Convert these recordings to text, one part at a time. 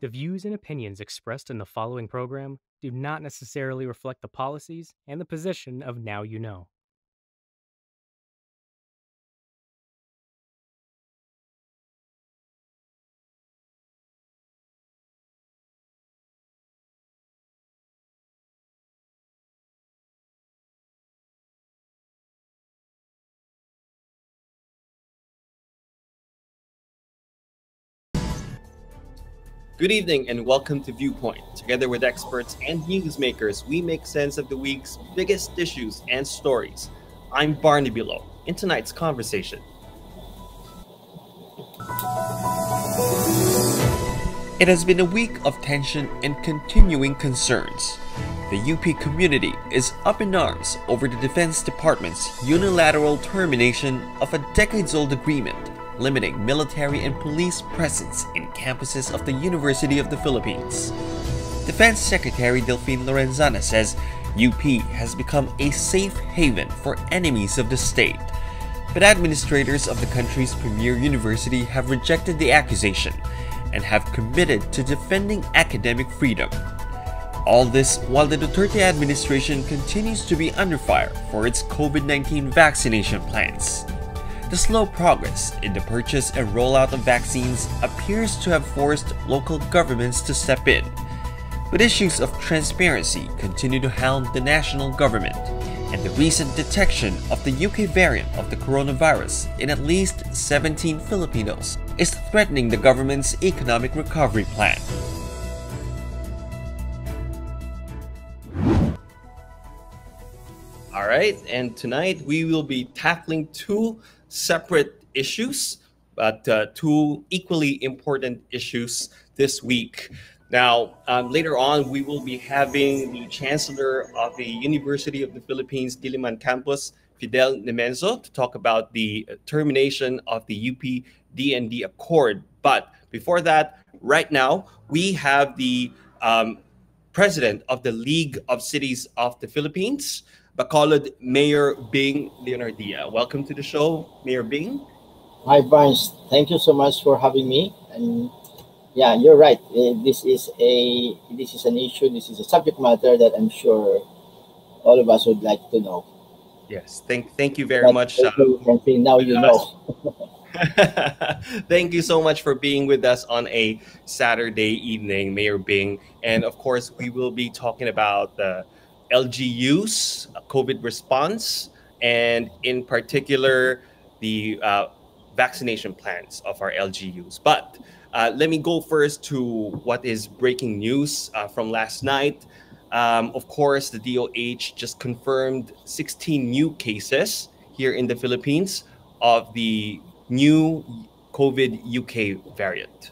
The views and opinions expressed in the following program do not necessarily reflect the policies and the position of Now You Know. Good evening and welcome to Viewpoint. Together with experts and newsmakers, we make sense of the week's biggest issues and stories. I'm Barnaby Lo. In tonight's conversation, it has been a week of tension and continuing concerns. The UP community is up in arms over the Defense Department's unilateral termination of a decades-old agreement limiting military and police presence in campuses of the University of the Philippines. Defense Secretary Delphine Lorenzana says UP has become a safe haven for enemies of the state, but administrators of the country's premier university have rejected the accusation and have committed to defending academic freedom. All this while the Duterte administration continues to be under fire for its COVID-19 vaccination plans. The slow progress in the purchase and rollout of vaccines appears to have forced local governments to step in, but issues of transparency continue to hound the national government, and the recent detection of the UK variant of the coronavirus in at least 17 Filipinos is threatening the government's economic recovery plan. all right, and tonight we will be tackling two separate issues, but two equally important issues this week. Now, later on, we will be having the Chancellor of the University of the Philippines Diliman campus, Fidel Nemenzo, to talk about the termination of the UP-DND Accord. But before that, right now, we have the President of the League of Cities of the Philippines, Bacolod Mayor Leonardia. Welcome to the show, Mayor Bing. Hi, Barnes. Thank you so much for having me. And yeah, you're right. This is an issue. This is a subject matter that I'm sure all of us would like to know. Yes, thank you very much. Now you know. Thank you so much for being with us on a Saturday evening, Mayor Bing. And of course, we will be talking about the LGU's COVID response, and in particular, the vaccination plans of our LGUs. But let me go first to what is breaking news from last night. Of course, the DOH just confirmed 16 new cases here in the Philippines of the new COVID UK variant.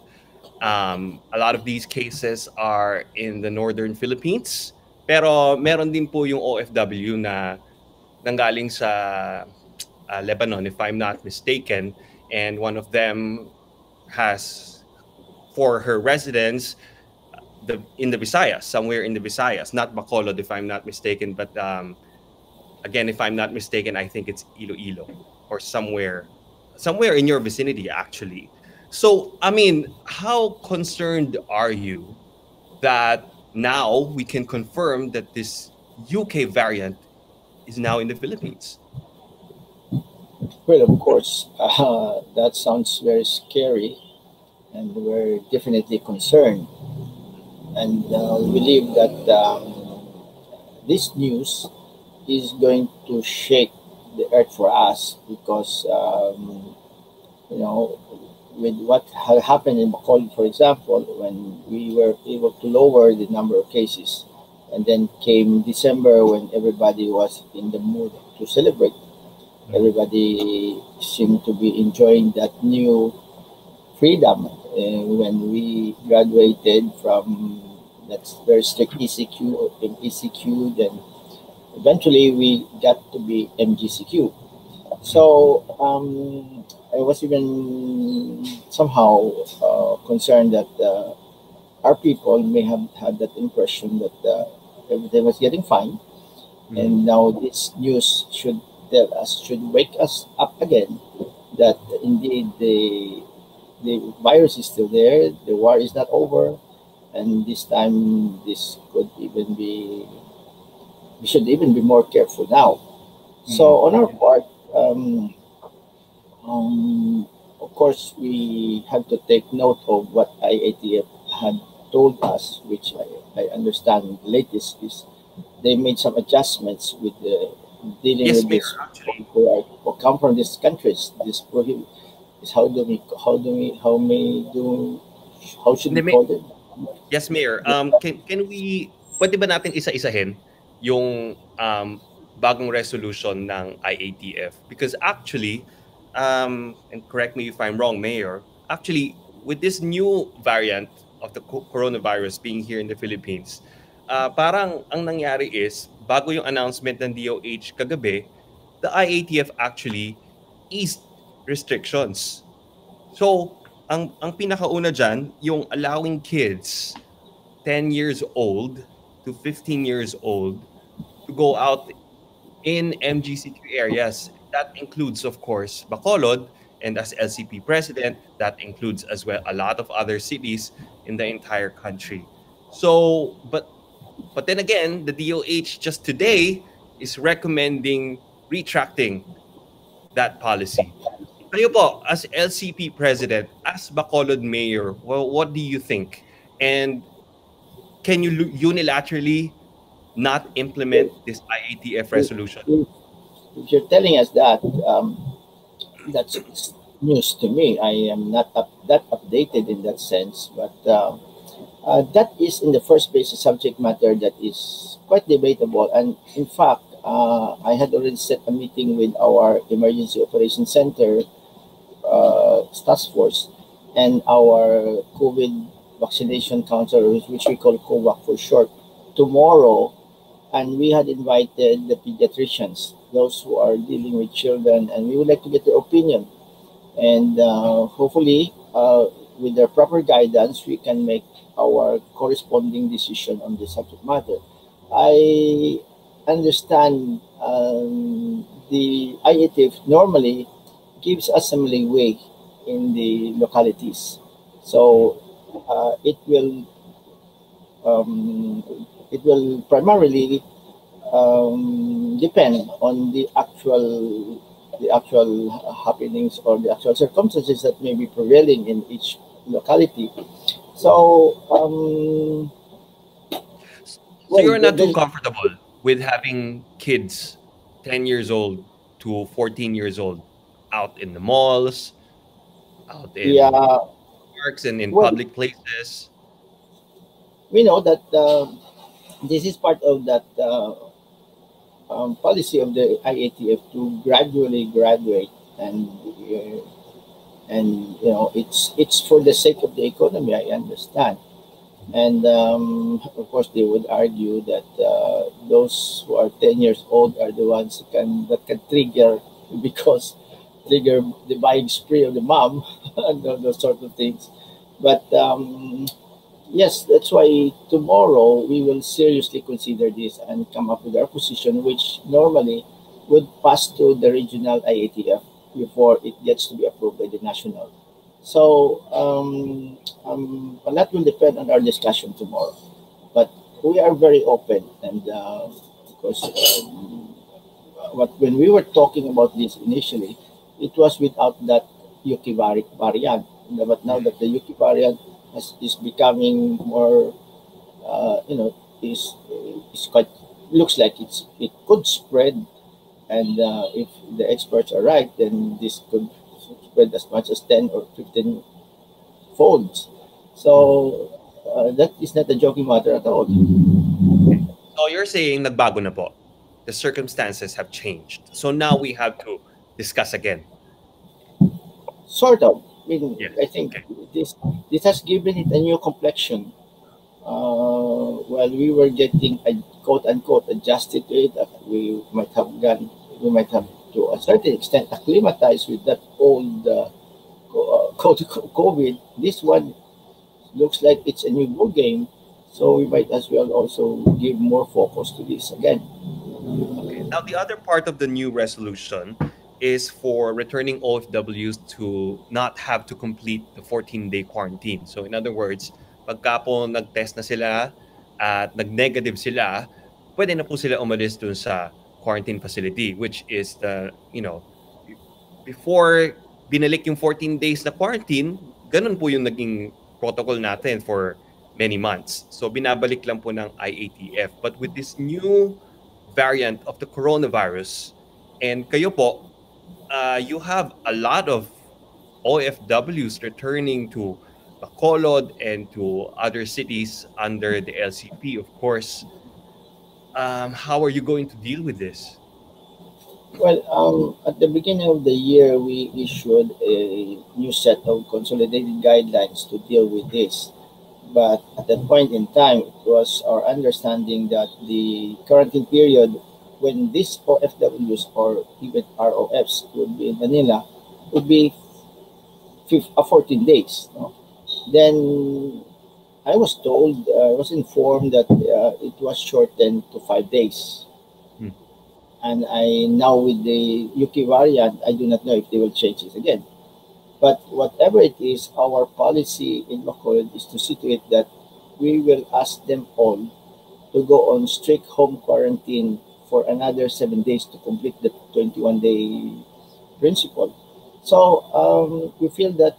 A lot of these cases are in the northern Philippines, pero meron din po yung OFW na nanggaling sa Lebanon, if I'm not mistaken, and one of them has, for her residence, in the Visayas, somewhere in the Visayas, not Bacolod, if I'm not mistaken, but again, if I'm not mistaken, I think it's Iloilo or somewhere in your vicinity, actually. So, I mean, how concerned are you that now we can confirm that this UK variant is now in the Philippines? Well, of course, that sounds very scary, and we're definitely concerned. And we believe that this news is going to shake the earth for us because, with what had happened in Bacolod, for example, when we were able to lower the number of cases, and then came December when everybody was in the mood to celebrate. Everybody seemed to be enjoying that new freedom when we graduated from that very strict ECQ, then eventually we got to be MGCQ. So I was even somehow concerned that our people may have had that impression that everything was getting fine, and now this news should wake us up again that indeed the virus is still there, the war is not over, and this time this could even be, we should even be more careful now. So on our part, of course, we have to take note of what IATF had told us, which I understand the latest is they made some adjustments with dealing Yes, with Mayor. this Actually, who come from these countries. This prohibit is how should we call it? yes, Mayor. Can we, pwede ba natin isa-isahin yung bagong resolution ng IATF? Because actually, and correct me if I'm wrong, Mayor, actually, with this new variant of the coronavirus being here in the Philippines, parang ang nangyari is, bago yung announcement ng DOH kagabi, the IATF actually eased restrictions. So, ang pinakauna dyan, yung allowing kids 10 years old to 15 years old to go out in MGCQ areas. That includes, of course, Bacolod, and as LCP president, that includes as well a lot of other cities in the entire country. So, but then again, the DOH just today is recommending retracting that policy. Kayo po, as LCP president, as Bacolod mayor, well, what do you think? And can you unilaterally not implement this IATF If, resolution? if you're telling us that, that's news to me. I am not that updated in that sense, but that is in the first place a subject matter that is quite debatable. And in fact, I had already set a meeting with our Emergency Operations Center task force and our COVID Vaccination Council, which we call COVAC for short, tomorrow. And we had invited the pediatricians, those who are dealing with children, and we would like to get their opinion. And hopefully, with their proper guidance, we can make our corresponding decision on this subject matter. I understand the IATF normally gives us some leeway in the localities. So it will primarily depend on the actual happenings or the actual circumstances that may be prevailing in each locality. So So you're not too comfortable with having kids 10 years old to 14 years old out in the malls, out in yeah, parks and in well, public places? we know that this is part of that policy of the IATF to gradually graduate, and it's for the sake of the economy. I understand, and of course they would argue that those who are 10 years old are the ones that can trigger the buying spree of the mom and those sort of things. But yes, that's why tomorrow we will seriously consider this and come up with our position, which normally would pass to the regional IATF before it gets to be approved by the national. So a lot will depend on our discussion tomorrow. But we are very open, and because when we were talking about this initially, it was without that UK variant. But now that the UK variant is becoming more, is quite, looks like it could spread, and if the experts are right, then this could spread as much as 10 or 15 folds. So that is not a joking matter at all. So you're saying nagbago na po. The circumstances have changed. So now we have to discuss again. Sort of. I mean, Yes. I think Okay. this has given it a new complexion. While we were getting quote unquote adjusted to it, we might have to a certain extent acclimatized with that old COVID. This one looks like it's a new ball game, so we might as well also give more focus to this again. Okay. Now, the other part of the new resolution is for returning OFWs to not have to complete the 14-day quarantine. So, in other words, pagka po nag-test na sila at nag-negative sila, pwede na po sila umalis dun sa quarantine facility, which is before binalik yung 14 days na quarantine, ganun po yung naging protocol natin for many months. So binabalik lang po ng IATF. But with this new variant of the coronavirus, and kayo po, you have a lot of OFWs returning to Bacolod and to other cities under the LCP, of course. How are you going to deal with this? Well, at the beginning of the year, we issued a new set of consolidated guidelines to deal with this. But at that point in time, it was our understanding that the quarantine period, when these OFWs or even ROFs would be in Manila, would be 14 days. No? Then I was told, I was informed that it was shortened to 5 days. And I now with the UK variant, I do not know if they will change it again. But whatever it is, our policy in Bacolod is to situate that we will ask them all to go on strict home quarantine for another 7 days to complete the 21-day principle. So we feel that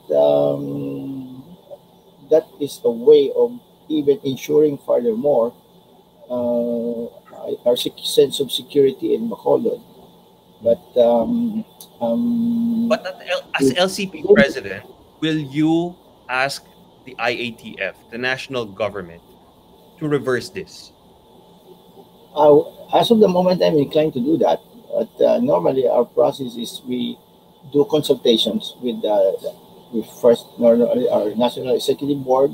that is a way of even ensuring furthermore our sense of security in Bacolod. But as LCP president, will you ask the IATF, the national government, to reverse this? As of the moment, I'm inclined to do that. But normally, our process is we do consultations with first normally our National Executive Board.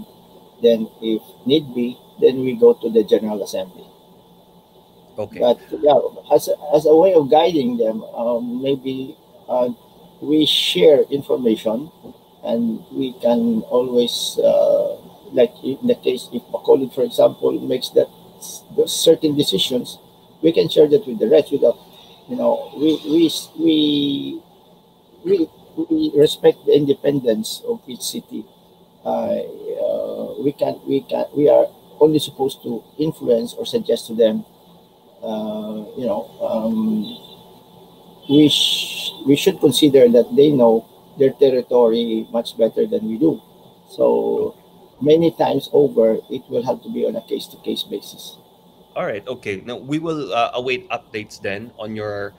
Then, if need be, then we go to the General Assembly. Okay. But yeah, as a way of guiding them, maybe we share information, and we can always, like in the case if Bacolod, for example, makes those certain decisions, we can share that with the rest. Without, we respect the independence of each city. We are only supposed to influence or suggest to them. We should consider that they know their territory much better than we do. So many times over, it will have to be on a case-to-case basis. All right. Okay. Now we will await updates then on your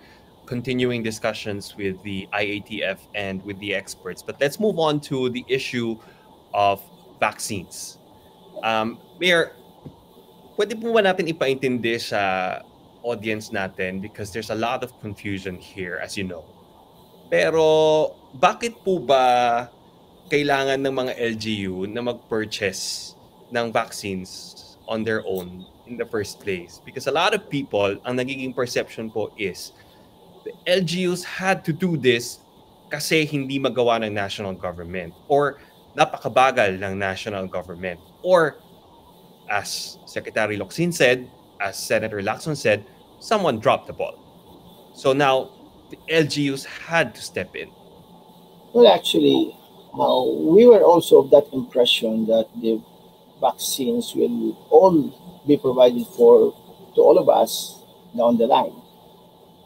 continuing discussions with the IATF and with the experts. But let's move on to the issue of vaccines. Mayor, pwede po ba natin ipaintindi sa audience natin, because there's a lot of confusion here, as you know. Pero bakit po ba kailangan ng mga LGU na mag-purchase ng vaccines on their own in the first place? Because a lot of people, ang nagiging perception po is the LGUs had to do this kasi hindi magawa ng national government, or napakabagal ng national government, or as Secretary Locsin said, as Senator Lacson said, someone dropped the ball. So now the LGUs had to step in. Well, actually, we were also of that impression that the vaccines will all be provided to all of us down the line.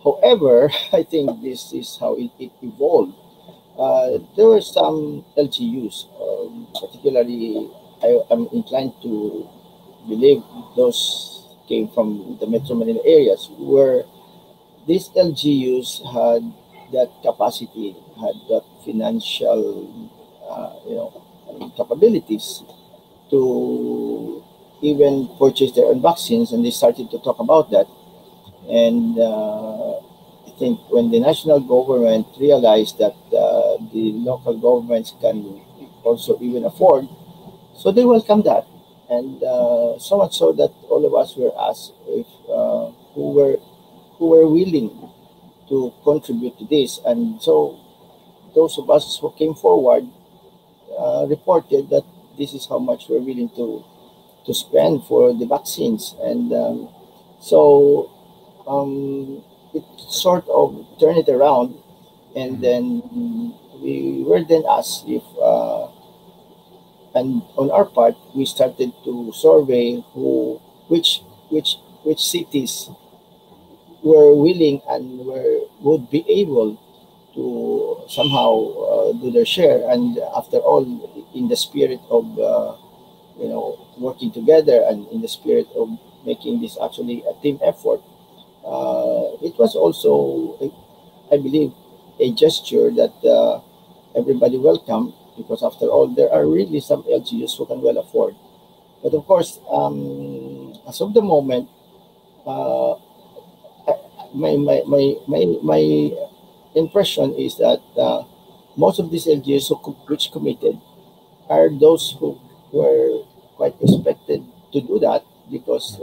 However, I think this is how it evolved. There were some LGUs, particularly I am inclined to believe those came from the Metro Manila areas, where these LGUs had that capacity, had that financial, capabilities to even purchase their own vaccines, and they started to talk about that. And I think when the national government realized that the local governments can also even afford, so they welcomed that. And so much so that all of us were asked if who were willing to contribute to this. And so those of us who came forward reported that this is how much we're willing to spend for the vaccines. And so it sort of turned it around. And then we were then asked if and on our part, we started to survey which which cities were willing and would be able to somehow do their share. And after all, in the spirit of working together and in the spirit of making this actually a team effort, it was also, I believe, a gesture that everybody welcomed, because after all, there are really some LGUs who can well afford. But of course, as of the moment, uh, my impression is that most of these LGUs which committed are those who were quite expected to do that, because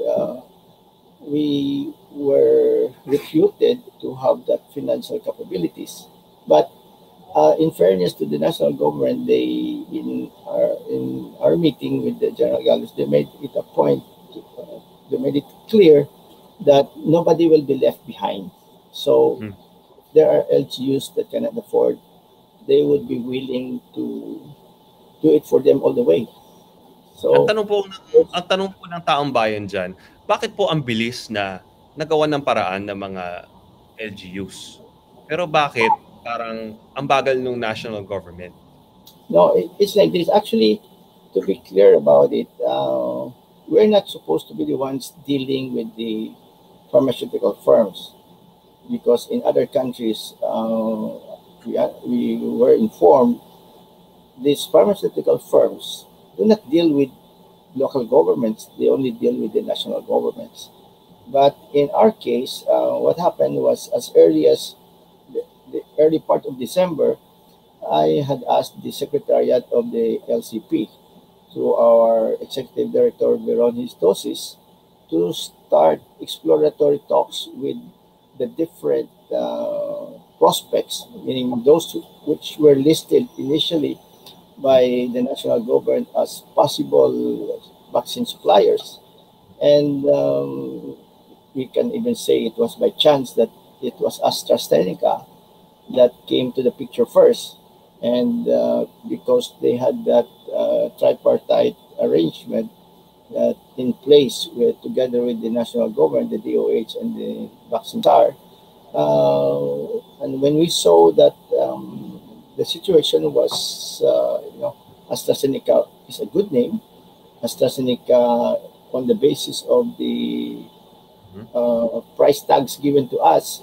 we were reputed to have that financial capabilities. But in fairness to the national government, they in our meeting with the General Gallos, they made it a point. They made it clear that nobody will be left behind. So Mm. there are LGUs that cannot afford. They would be willing to do it for them all the way. Ang So tanong po ng ang tanong po ng taong bayan diyan, bakit po ang bilis na nagawan ng paraan ng mga LGUs? Pero bakit parang ang bagal nung national government? no, it's like this. Actually, to be clear about it, we're not supposed to be the ones dealing with the pharmaceutical firms, because in other countries, we were informed these pharmaceutical firms do not deal with local governments; they only deal with the national governments. But in our case, what happened was, as early as the early part of December, I had asked the secretariat of the LCP, through our executive director Veron Histosis, to start exploratory talks with the different prospects, meaning those which were listed initially by the national government as possible vaccine suppliers. And we can even say it was by chance that it was AstraZeneca that came to the picture first. And because they had that tripartite arrangement in place together with the national government, the DOH, and the vaccine czar. And when we saw that the situation was, AstraZeneca is a good name. AstraZeneca, on the basis of the price tags given to us,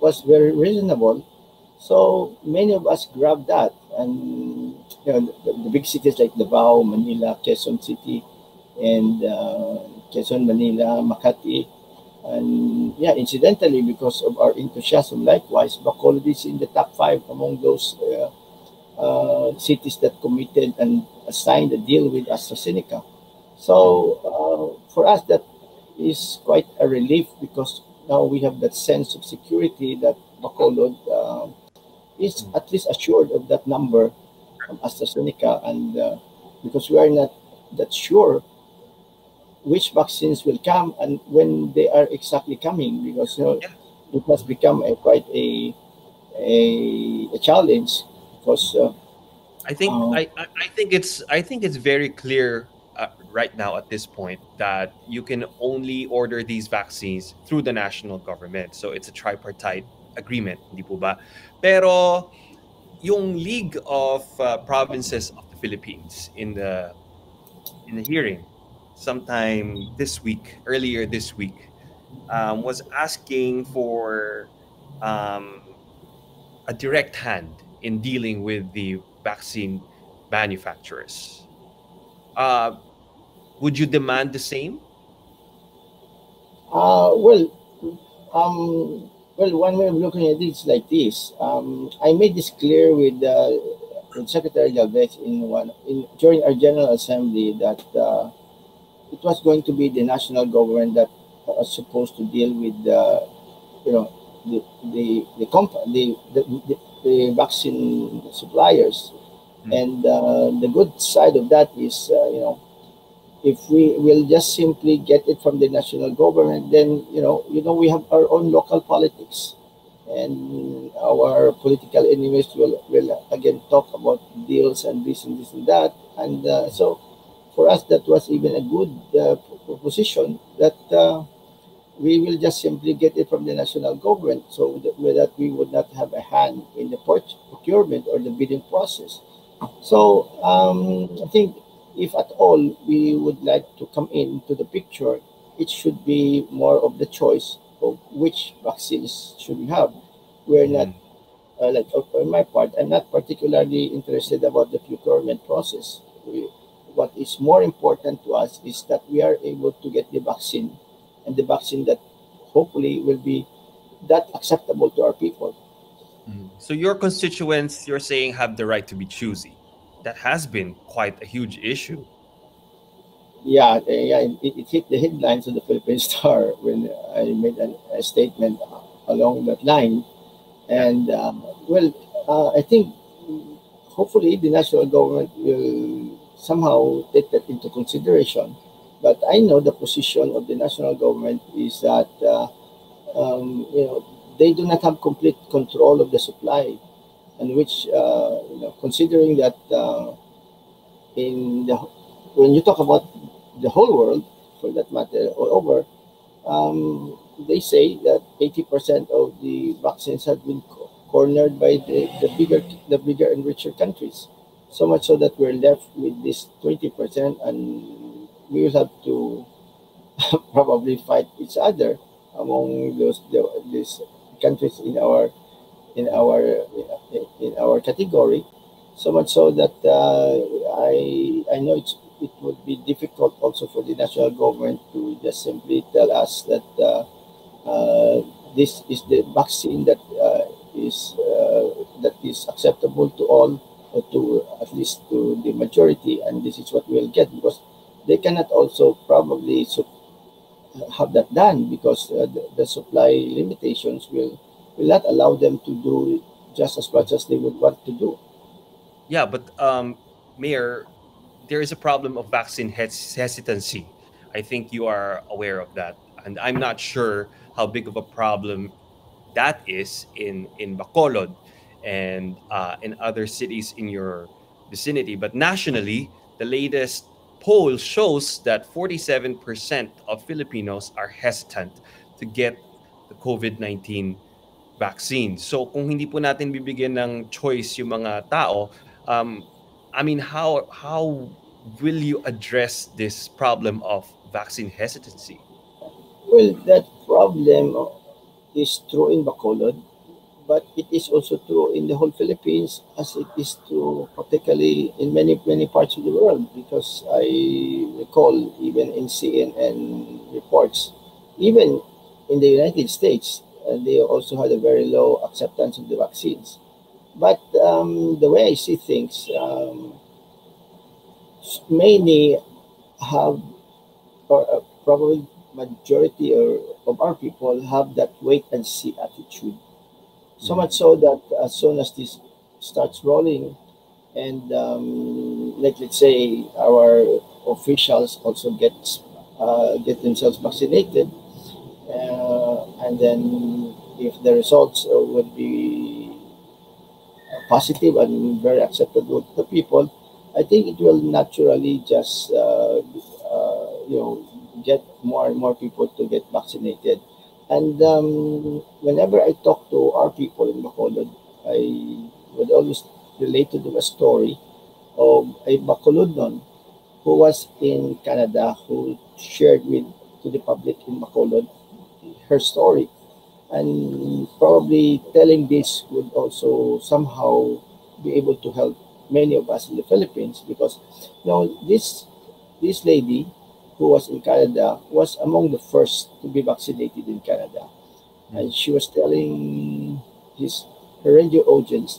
was very reasonable. So many of us grabbed that, and the big cities like Davao, Manila, Quezon City, and Quezon, Manila, Makati, and yeah, incidentally, because of our enthusiasm, likewise, Bacolod is in the top 5 among those cities that committed and signed a deal with AstraZeneca. So for us, that is quite a relief, because now we have that sense of security that Bacolod is at least assured of that number from AstraZeneca, and because we are not that sure which vaccines will come and when they are exactly coming, because it has become quite a challenge, because I think I think it's very clear right now at this point that you can only order these vaccines through the national government. So it's a tripartite agreement, hindi po ba? Pero yung League of Provinces of the Philippines in the hearing sometime this week, earlier this week, was asking for a direct hand in dealing with the vaccine manufacturers. Would you demand the same? well, one way of looking at it is like this. I made this clear with Secretary Galvez during our General Assembly that it was going to be the national government that was supposed to deal with you know the vaccine suppliers. And the good side of that is, if we will just simply get it from the national government, then we have our own local politics, and our political enemies will again talk about deals and this and this and that. And so for us, that was even a good proposition that we will just simply get it from the national government, so that we would not have a hand in the procurement or the bidding process. So I think if at all we would like to come into the picture, it should be more of the choice of which vaccines should we have. We're not Mhm. like on my part, I'm not particularly interested about the procurement process. What is more important to us is that we are able to get the vaccine, and the vaccine that hopefully will be that acceptable to our people. So your constituents, you're saying, have the right to be choosy. That has been quite a huge issue. Yeah, it hit the headlines of the Philippine Star when I made a statement along that line. Yeah. And well, I think hopefully the national government will somehow take that into consideration. But I know the position of the national government is that they do not have complete control of the supply, and which considering that in the when you talk about the whole world, for that matter, all over, they say that 80% of the vaccines have been cornered by the bigger and richer countries. So much so that we're left with this 20%, and we will have to probably fight each other among these countries in our category. So much so that I know it would be difficult also for the national government to just simply tell us that this is the vaccine that is acceptable to all, or to at least to the majority, and this is what we'll get, because they cannot also probably have that done, because the supply limitations will not allow them to do just as much as they would want to do. Yeah, but Mayor, there is a problem of vaccine hesitancy. I think you are aware of that, and I'm not sure how big of a problem that is in Bacolod and in other cities in your vicinity. But nationally, the latest poll shows that 47% of Filipinos are hesitant to get the COVID-19 vaccine. So kung hindi po natin bibigyan ng choice yung mga tao, um, I mean, how will you address this problem of vaccine hesitancy? Well, that problem is true in Bacolod, but it is also true in the whole Philippines, as it is true particularly in many parts of the world. Because I recall even in CNN reports, even in the United States, they also had a very low acceptance of the vaccines. But the way I see things, many have, or probably majority of our people have that wait and see attitude. So much so that as soon as this starts rolling, and like let's say our officials also get themselves vaccinated, and then if the results would be positive and very acceptable to the people, I think it will naturally just get more and more people to get vaccinated. And whenever I talk to our people in Bacolod, I would always relate to them a story of a Bacolodnon who was in Canada, who shared with to the public in Bacolod her story. And probably telling this would also somehow be able to help many of us in the Philippines, because this lady who was in Canada was among the first to be vaccinated in Canada. And she was telling her radio audience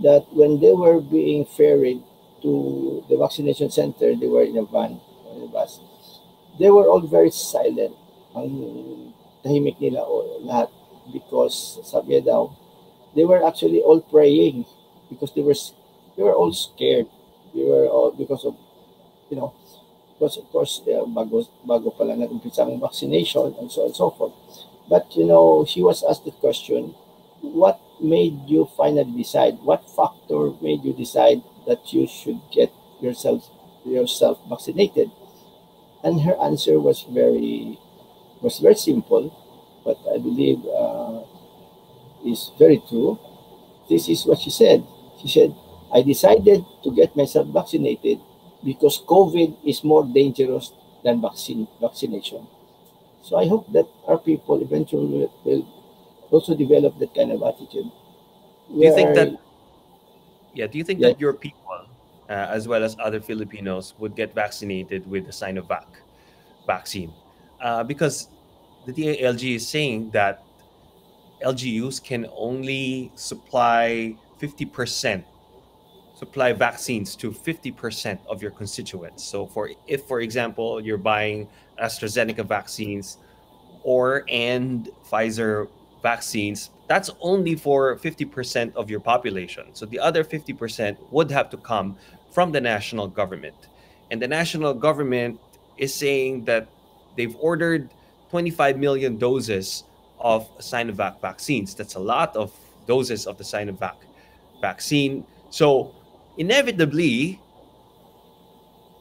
that when they were being ferried to the vaccination center, they were in a van or in a bus. They were all very silent. Ang tahimik nila lahat, because sabi daw, they were actually all praying, because they were all scared. They were all, because of you know because of course bago pa lang nag-umpisa ang vaccination, and so on and so forth. But she was asked the question, what made you finally decide? What factor made you decide that you should get yourself vaccinated? And her answer was very simple, but I believe is very true. This is what she said. She said, "I decided to get myself vaccinated because COVID is more dangerous than vaccination." So I hope that our people eventually will also develop that kind of attitude. Do you think Where, that do you think yes, that your people, as well as other Filipinos, would get vaccinated with the Sinovac vaccine? Because the DALG is saying that LGUs can only supply vaccines to 50% of your constituents. So for example, you're buying AstraZeneca vaccines and Pfizer vaccines, that's only for 50% of your population. So the other 50% would have to come from the national government. And the national government is saying that they've ordered 25 million doses of Sinovac vaccines. That's a lot of doses of the Sinovac vaccine. So inevitably,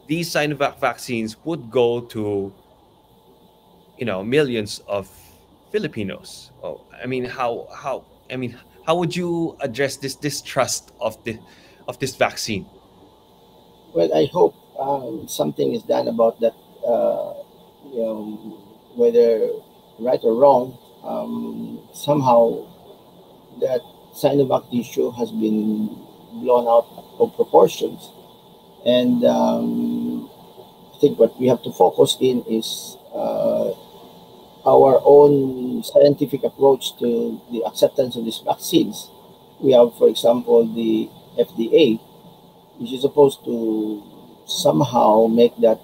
these Sinovac vaccines would go to millions of Filipinos. Oh, I mean, how would you address this distrust of this vaccine? well, I hope something is done about that. You know, whether right or wrong, somehow that Sinovac issue has been blown out of proportions. And I think what we have to focus in is our own scientific approach to the acceptance of these vaccines. We have, for example, the FDA, which is supposed to somehow make that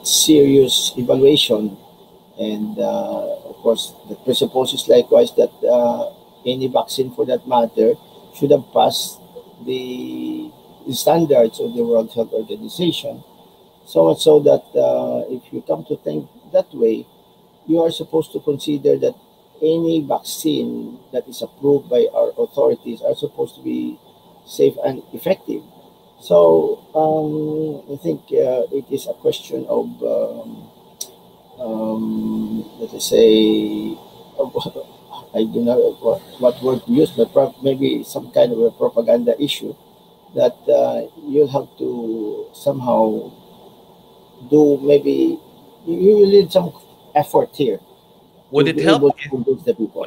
serious evaluation, and of course, the presupposes likewise that any vaccine, for that matter, should have passed the standards of the World Health Organization. So much so that if you come to think that way, you are supposed to consider that any vaccine that is approved by our authorities are supposed to be safe and effective. So I think it is a question of, let us say, of, I do not know what word to use, but maybe some kind of a propaganda issue that you'll have to somehow do. Maybe you need some effort here Would to it be help able to if convince the people.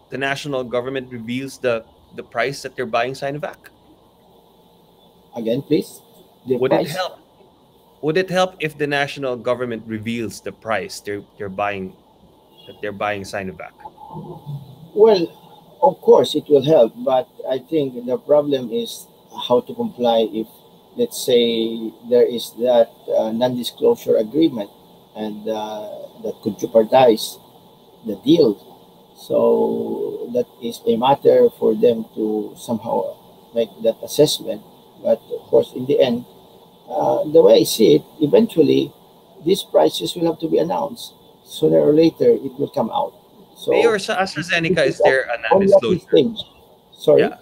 the national government reveals the price that they're buying Sinovac? Again, please, the Would it price. help? Would it help if the national government reveals the price they're buying Sinovac? Well, of course, it will help, but I think the problem is how to comply if, let's say, there is that non-disclosure agreement, and that could jeopardize the deal. So that is a matter for them to somehow make that assessment. But of course, in the end, the way I see it, eventually these prices will have to be announced. Sooner or later, it will come out. So Mayor, sa this AstraZeneca, is is there a unlucky non-disclosure? stage. Sorry. Yeah.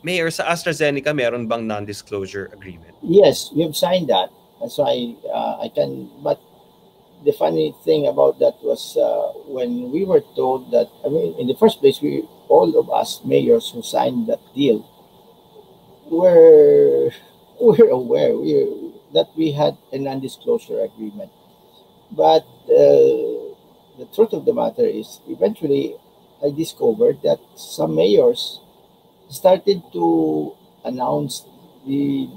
Mayor, sa AstraZeneca, meron bang non-disclosure agreement? Yes, we have signed that. That's why I can. But the funny thing about that was when we were told that. I mean, in the first place, we all of us mayors who signed that deal were were aware that we had a non-disclosure agreement. But the truth of the matter is, eventually, I discovered that some mayors started to announce the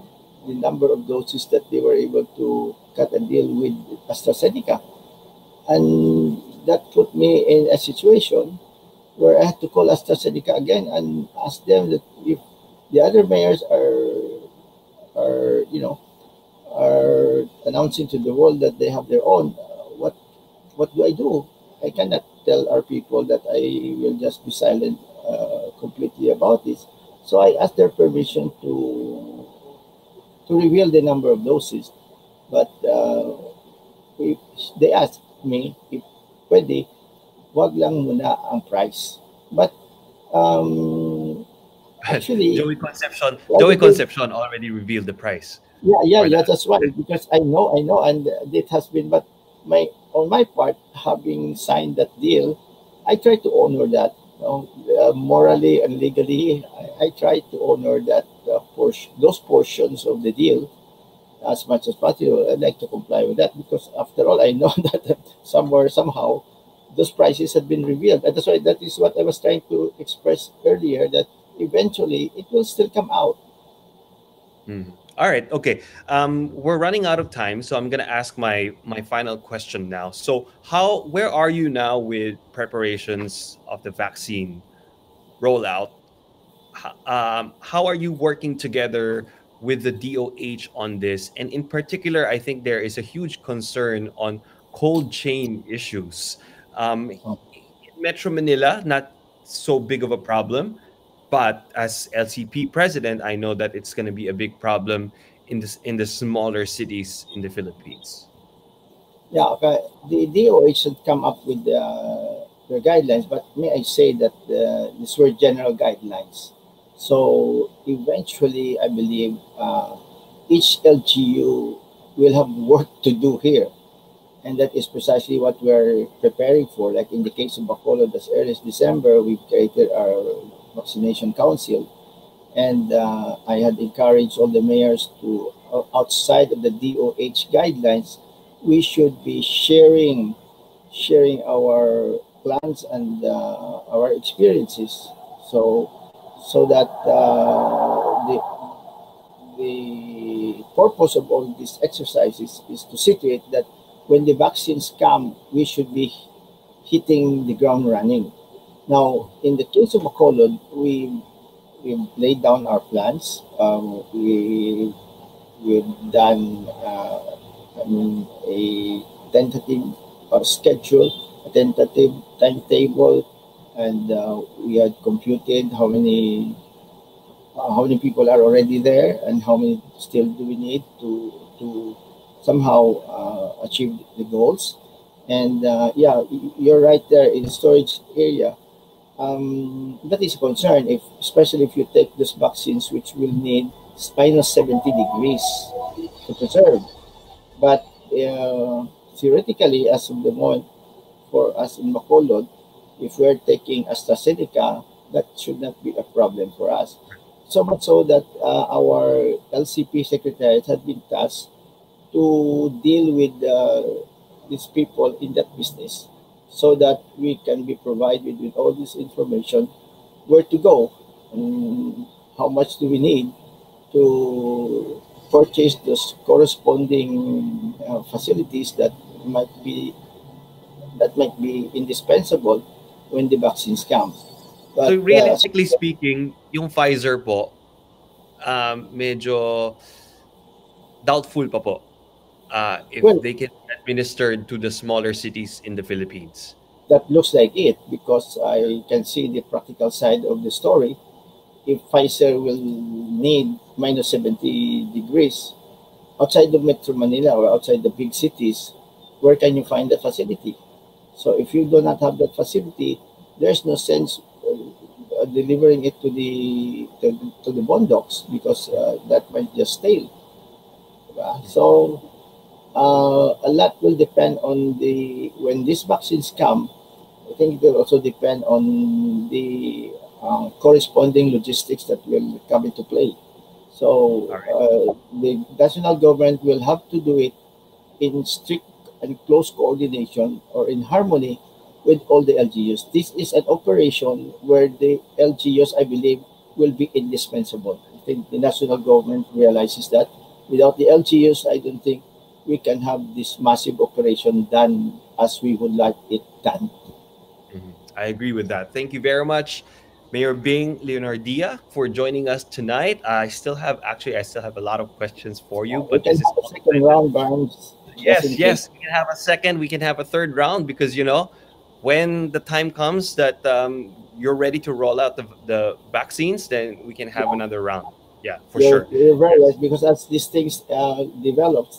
the number of doses that they were able to cut a deal with AstraZeneca. And that put me in a situation where I had to call AstraZeneca again and ask them that if the other mayors are are announcing to the world that they have their own, what do I do? I cannot tell our people that I will just be silent completely about this. So I asked their permission to reveal the number of doses. But if they asked me if pwede, wag lang muna ang price. But actually, Joey Concepcion already revealed the price. yeah, that's why, because I know, and it has been. But on my part, having signed that deal, I try to honor that. Morally and legally, I try to honor that those portions of the deal as much as possible. I'd like to comply with that because, after all, I know that somewhere, somehow, those prices have been revealed. And that's why that is what I was trying to express earlier, that eventually it will still come out. All right. Okay. We're running out of time, so I'm gonna ask my final question now. So, where are you now with preparations of the vaccine rollout? How are you working together with the DOH on this? And in particular, I think there is a huge concern on cold chain issues. In Metro Manila, not so big of a problem, but as LCP president, I know that it's going to be a big problem in the smaller cities in the Philippines. Yeah, okay. The DOH should come up with the guidelines, but may I say that these were general guidelines. So eventually, I believe each LGU will have work to do here. And that is precisely what we're preparing for. Like in the case of Bacolod, as early as December, we created our vaccination council. And I had encouraged all the mayors to, outside of the DOH guidelines, we should be sharing our plans and our experiences. So that the purpose of all these exercises is to situate that when the vaccines come, we should be hitting the ground running. Now, in the case of Bacolod, we've laid down our plans. We've done a tentative schedule, a tentative timetable, and we had computed how many people are already there and how many still do we need to somehow achieve the goals. And yeah, you're right there in the storage area. That is a concern, especially if you take those vaccines, which will need minus 70 degrees to preserve. But theoretically, as of the moment, for us in Bacolod, if we're taking AstraZeneca, that should not be a problem for us. So much so that our LCP secretariat had been tasked to deal with these people in that business, so that we can be provided with all this information, where to go, and how much do we need to purchase those corresponding facilities that might be indispensable when the vaccines come. But, so realistically speaking, yung Pfizer po, medyo doubtful pa po if they can be administered to the smaller cities in the Philippines. That looks like it, because I can see the practical side of the story. If Pfizer will need minus 70 degrees outside of Metro Manila or outside the big cities, where can you find the facility? So if you do not have that facility, there's no sense delivering it to the bondocs, because that might just stale. So a lot will depend on when these vaccines come. I think it will also depend on the corresponding logistics that will come into play. So the national government will have to do it in strict and close coordination, or in harmony with all the LGUs. This is an operation where the LGUs, I believe, will be indispensable. I think the national government realizes that. Without the LGUs, I don't think we can have this massive operation done as we would like it done. I agree with that. Thank you very much, Mayor Bing Leonardia, for joining us tonight. I still have a lot of questions for you, but this is the second round, Barnes. Yes, we can have a second, we can have a third round, because when the time comes that you're ready to roll out the vaccines, then we can have another round. Yeah, for sure. You're very right, because as these things develop,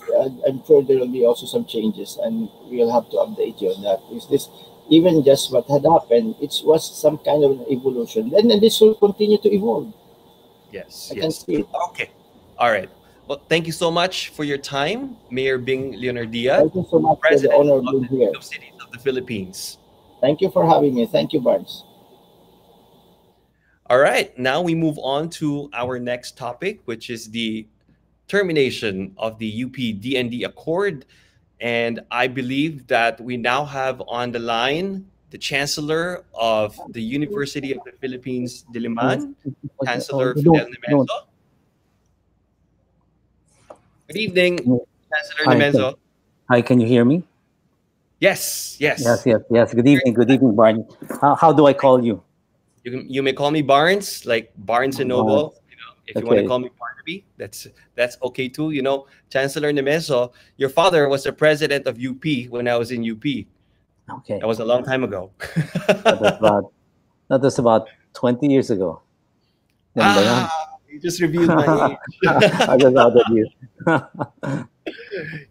I'm sure there will be also some changes, and we'll have to update you on that. even just what had happened, it was some kind of an evolution. And this will continue to evolve. Yes, I can yes. see it. Okay. All right. Well, thank you so much for your time, Mayor Bing Leonardia, Thank you so much for the President honor of of being the League here. of Cities of the Philippines. Thank you for having me. Thank you, Barnes. All right. Now we move on to our next topic, which is the termination of the UP-DND Accord. And I believe that we now have on the line the Chancellor of the University of the Philippines, Diliman, Chancellor Fidel Don't. Nemenzo. Good evening, Chancellor Hi, Nemenzo. hi, can you hear me? Yes, Yes, yes. yes, yes. Good evening, Barney. How do I call you? You may call me Barnes, like Barnes and Barnes. Noble. If you want to Okay, call me Barnaby, that's okay too. Chancellor Nemenzo, your father was the president of UP when I was in UP. okay. That was a long time ago. That was about that was about 20 years ago. Yan ba yan? You just revealed my age. I just outed you.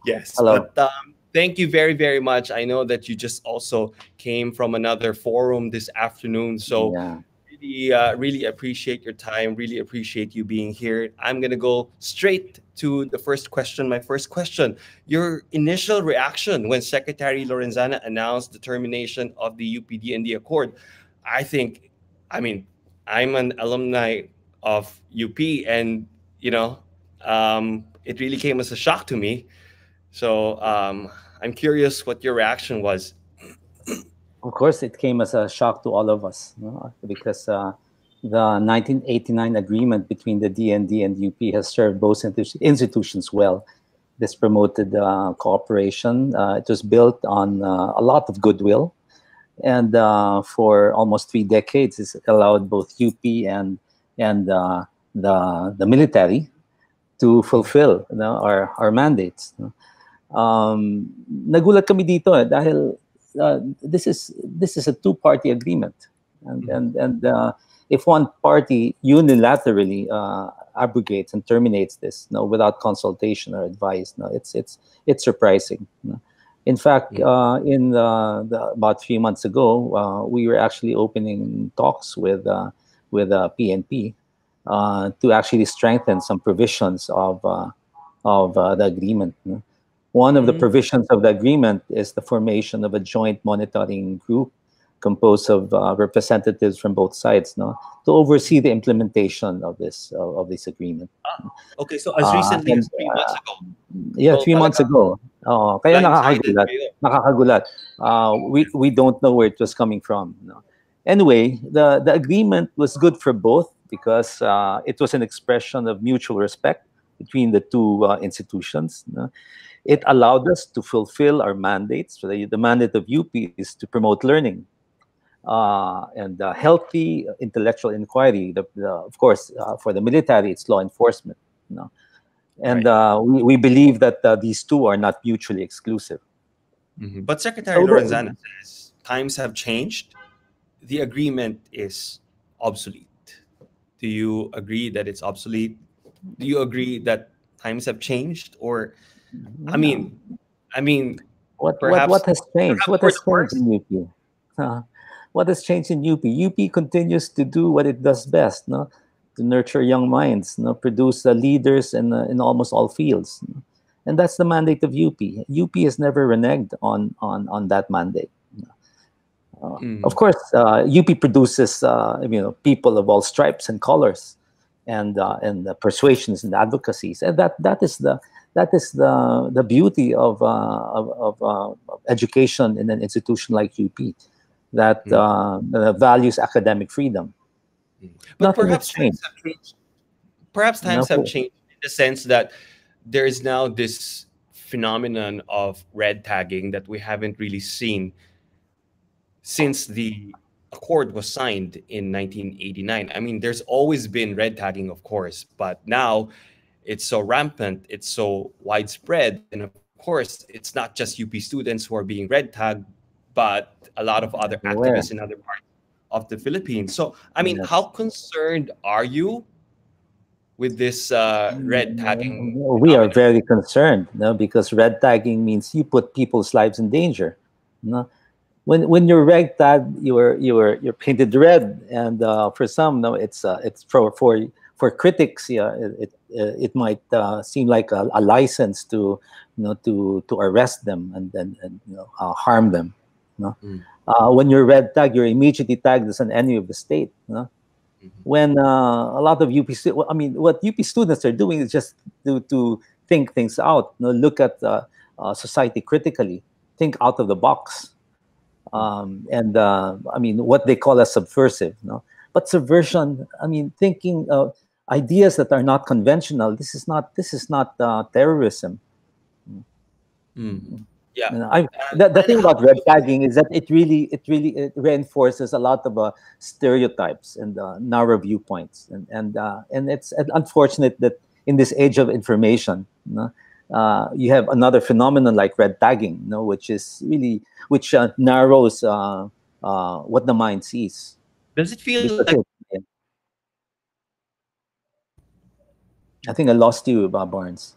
Yes, Hello. but thank you very, very much. I know that you just also came from another forum this afternoon, so Yeah. really appreciate your time. Really appreciate you being here. I'm gonna go straight to the first question. My first question: your initial reaction when Secretary Lorenzana announced the termination of the UP-DND Accord. I mean, I'm an alumni of UP, and it really came as a shock to me. So I'm curious what your reaction was. Of course, it came as a shock to all of us, because the 1989 agreement between the DND and UP has served both institutions well. This promoted cooperation. It was built on a lot of goodwill, and for almost 3 decades, it's allowed both UP and the military to fulfill our mandates. Nagulat kami dito dahil this is a two-party agreement, and if one party unilaterally abrogates and terminates this, without consultation or advice, it's surprising. In fact, about 3 months ago, we were actually opening talks with PNP to actually strengthen some provisions of the agreement. One of the provisions of the agreement is the formation of a joint monitoring group composed of representatives from both sides, to oversee the implementation of this agreement. Okay, so as recently as 3 months ago. Yeah, So 3 months ago. Kaya blindsided kayo. nakakagulat. We don't know where it was coming from. Anyway, the agreement was good for both because it was an expression of mutual respect between the two institutions. It allowed us to fulfill our mandates. So the mandate of UP is to promote learning and healthy intellectual inquiry. Of course, for the military, it's law enforcement. And we believe that these two are not mutually exclusive. But Secretary Lorenzana says times have changed. The agreement is obsolete. Do you agree that it's obsolete? Do you agree that times have changed? Or, I mean, perhaps what has changed? perhaps What for has the changed worse? in UP? What has changed in UP? UP continues to do what it does best, to nurture young minds, produce leaders in almost all fields, and that's the mandate of UP. UP has never reneged on that mandate. Of course, UP produces people of all stripes and colors, and persuasions and advocacies, and that is the beauty of education in an institution like UP, that values academic freedom. But Nothing has perhaps changed. times have changed. Perhaps times have changed in the sense that there is now this phenomenon of red tagging that we haven't really seen since the accord was signed in 1989. I mean, there's always been red tagging, of course, but now it's so rampant, it's so widespread, and of course, it's not just UP students who are being red tagged, but a lot of other Everywhere. activists in other parts of the Philippines. So, I mean, Yes. how concerned are you with this red tagging We are phenomenon? very concerned, because red tagging means you put people's lives in danger. when you're reg tag, you're painted red, and for some, no, it's for critics, yeah, it might seem like a license to to arrest them and harm them. When you're red tag, you're immediately tagged as an enemy of the state. When a lot of I mean, what UP students are doing is just to think things out, look at society critically, think out of the box. And I mean, what they call as subversive, but subversion, I mean, thinking ideas that are not conventional. This is not terrorism. Yeah. The thing about red tagging is that it reinforces a lot of stereotypes and narrow viewpoints, and it's unfortunate that in this age of information, you have another phenomenon like red tagging, which narrows what the mind sees. Does it feel Because like I think I lost you, Barnes.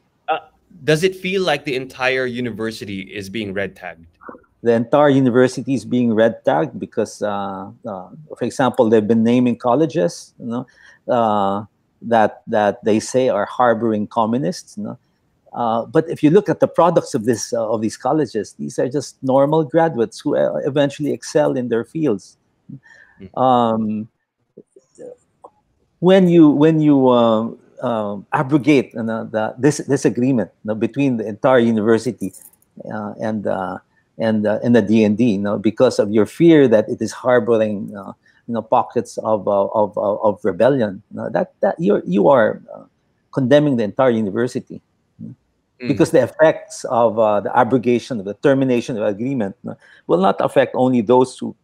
does it feel like the entire university is being red tagged? The entire university is being red tagged because, for example, they've been naming colleges, that they say are harboring communists. But if you look at the products of these colleges, these are just normal graduates who eventually excel in their fields. When you abrogate this agreement between the entire university and the DND, because of your fear that it is harboring pockets of rebellion, that you are condemning the entire university. Because the effects of the abrogation of the termination of agreement will not affect only those who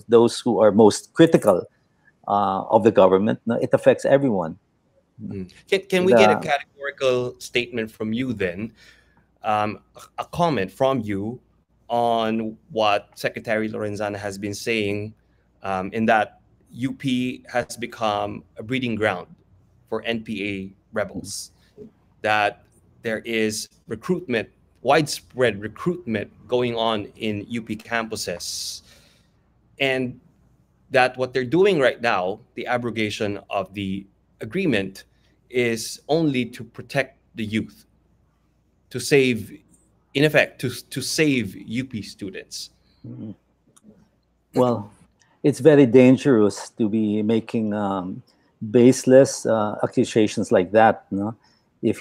those who are most critical of the government. It affects everyone. Can we get a categorical statement from you then, a comment from you on what Secretary Lorenzana has been saying, in that UP has become a breeding ground for NPA rebels, that there is recruitment, widespread recruitment going on in UP campuses, and that what they're doing right now, the abrogation of the agreement, is only to protect the youth, to save, in effect, to save UP students. Well, it's very dangerous to be making baseless accusations like that. If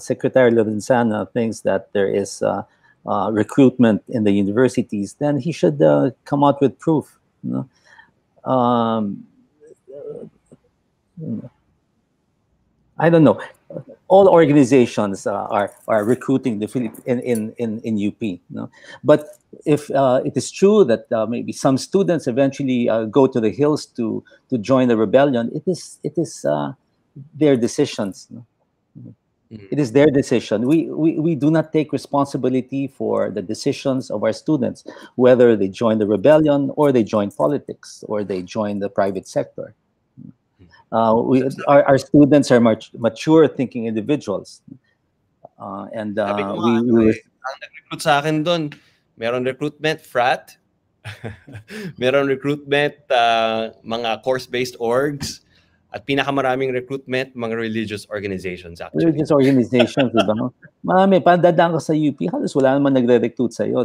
Secretary Lorenzana thinks that there is recruitment in the universities, then he should come out with proof. I don't know. All organizations are recruiting the in UP. But if it is true that maybe some students eventually go to the hills to join the rebellion, it is their decisions. It is their decision. We do not take responsibility for the decisions of our students, whether they join the rebellion or they join politics or they join the private sector. Our students are mature thinking individuals, and ang nag-recruit sa akin doon, meron recruitment frat, meron recruitment mga course-based orgs, at pinakamaraming recruitment mga religious organizations actually. Religious organizations, di ba? Marami, dadaan ka sa UP, halos wala naman nagre-recruit sa iyo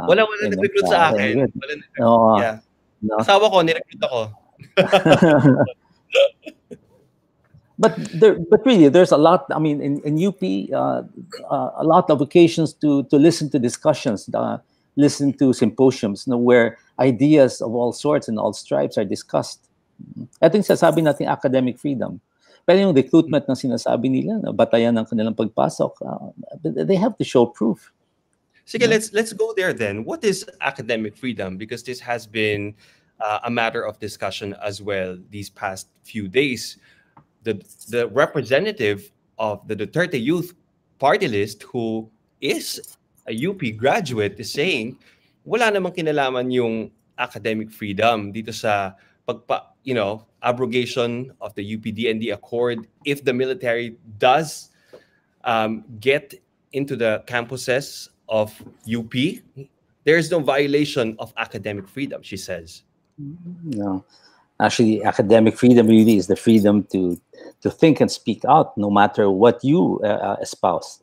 wala nag-recruit sa akin. Yeah. Asawa ko, ni-recruit ako. But really, there's a lot. I mean, in UP, a lot of occasions to listen to discussions, listen to symposiums, where ideas of all sorts and all stripes are discussed. I think sasabi natin academic freedom. Pero yung recruitment na sinasabi nila, batayan ng kanilang pagpasok, they have to show proof. Sige, let's go there then. What is academic freedom? Because this has been a matter of discussion as well these past few days. The representative of the Duterte Youth Party List, who is a UP graduate, is saying wala namang kinalaman yung academic freedom dito sa abrogation of the UP-DND Accord. If the military does get into the campuses of UP, there's no violation of academic freedom, she says. No, actually, academic freedom really is the freedom to think and speak out, no matter what you espouse.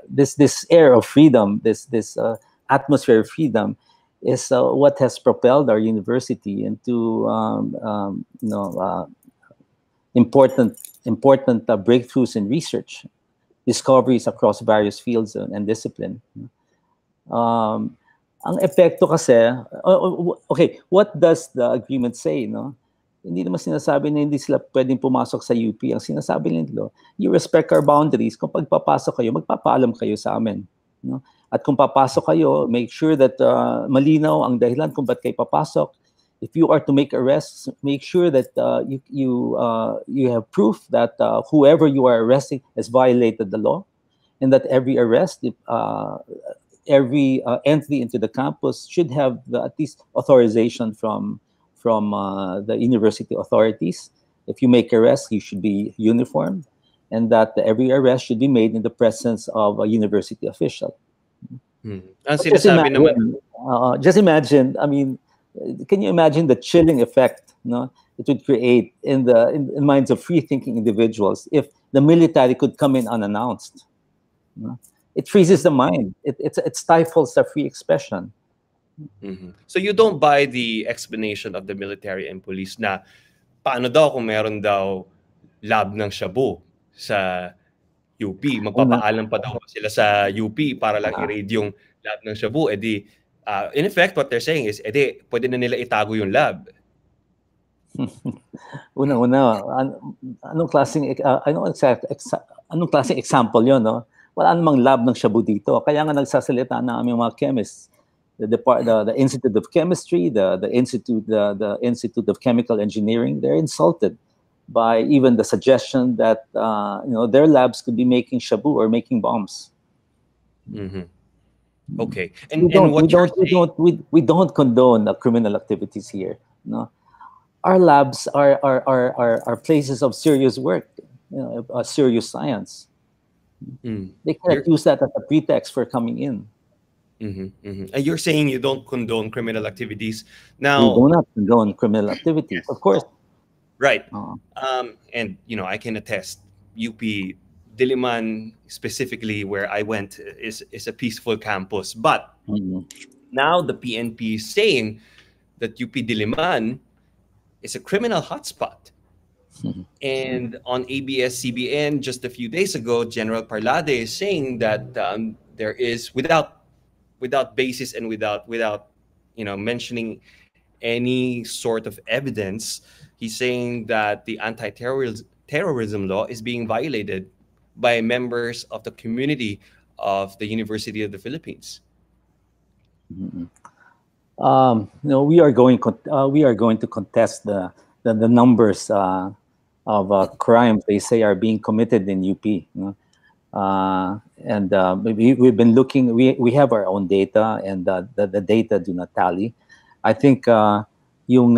This air of freedom, this atmosphere of freedom, is what has propelled our university into important breakthroughs in research, discoveries across various fields and discipline. Ang epekto kasi, okay, what does the agreement say, no? Hindi naman sinasabi na hindi sila pwedeng pumasok sa UP. Ang sinasabi nila, you respect our boundaries. Kung pagpapasok kayo, magpapaalam kayo sa amin, no? At kung papasok kayo, make sure that malinaw ang dahilan kung ba't kayo papasok. If you are to make arrests, make sure that you have proof that whoever you are arresting has violated the law, and that every arrest, every entry into the campus should have at least authorization from the university authorities. If you make arrests, you should be uniformed, and that every arrest should be made in the presence of a university official. Just imagine, I mean, can you imagine the chilling effect, no, it would create in the minds of free-thinking individuals if the military could come in unannounced? No? It freezes the mind. It stifles the free expression. So you don't buy the explanation of the military and police na paano daw kung meron daw lab ng shabu sa UP, magpapaalam pa daw sila sa UP para lang i-raid yung lab ng shabu. In effect, what they're saying is, pwede na nila itago yung lab. Una, anong klaseng example yun, no? Wala namang lab ng shabu dito. Kaya nga nagsasalita na aming mga chemists, the Institute of Chemistry, the Institute of Chemical Engineering. They're insulted by even the suggestion that their labs could be making shabu or making bombs. Okay, we don't condone criminal activities here. No, our labs are places of serious work, serious science. They cannot use that as a pretext for coming in. And you're saying you don't condone criminal activities. Now, we do not condone criminal activities, of course. Right. And I can attest, UP Diliman specifically, where I went, is a peaceful campus. But now the PNP is saying that UP Diliman is a criminal hotspot. And on ABS-CBN just a few days ago, General Parlade is saying that there is, without basis and without mentioning any sort of evidence, he's saying that the anti-terrorism law is being violated by members of the community of the University of the Philippines. We are going to contest the numbers of crimes they say are being committed in UP. We've been looking. We have our own data, and the data do not tally. I think yung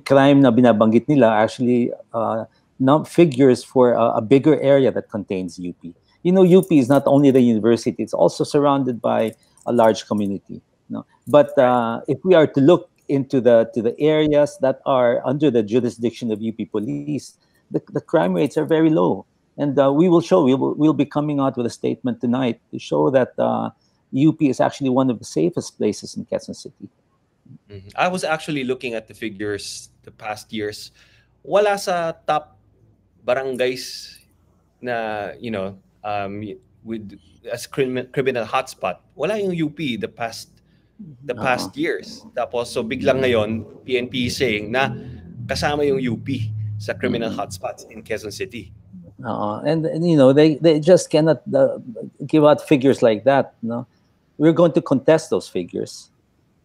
crime na binabanggit nila actually figures for a bigger area that contains UP. UP is not only the university; it's also surrounded by a large community. But if we are to look into the areas that are under the jurisdiction of UP Police, the crime rates are very low. And we'll be coming out with a statement tonight to show that UP is actually one of the safest places in Quezon City. I was actually looking at the figures the past years. Wala sa top barangays na with as criminal hotspot. Wala yung UP the past years. Tapos so biglang ngayon PNP saying na kasama yung UP sa criminal hotspots in Quezon City. And they just cannot give out figures like that. We're going to contest those figures,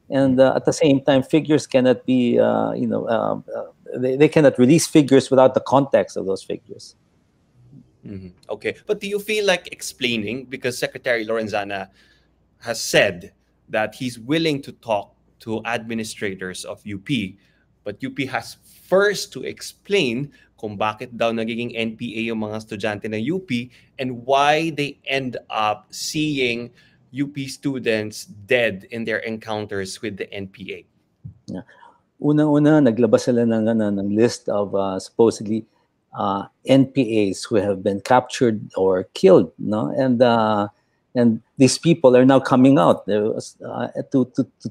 and at the same time, figures cannot be they cannot release figures without the context of those figures. Okay, but do you feel like explaining, because Secretary Lorenzana has said that he's willing to talk to administrators of UP, but UP has first to explain kung bakit daw nagiging NPA yung mga estudyante ng UP, and why they end up seeing UP students dead in their encounters with the NPA. Yeah. Unang-una, naglabas sila ng list of supposedly NPAs who have been captured or killed, no? And these people are now coming out to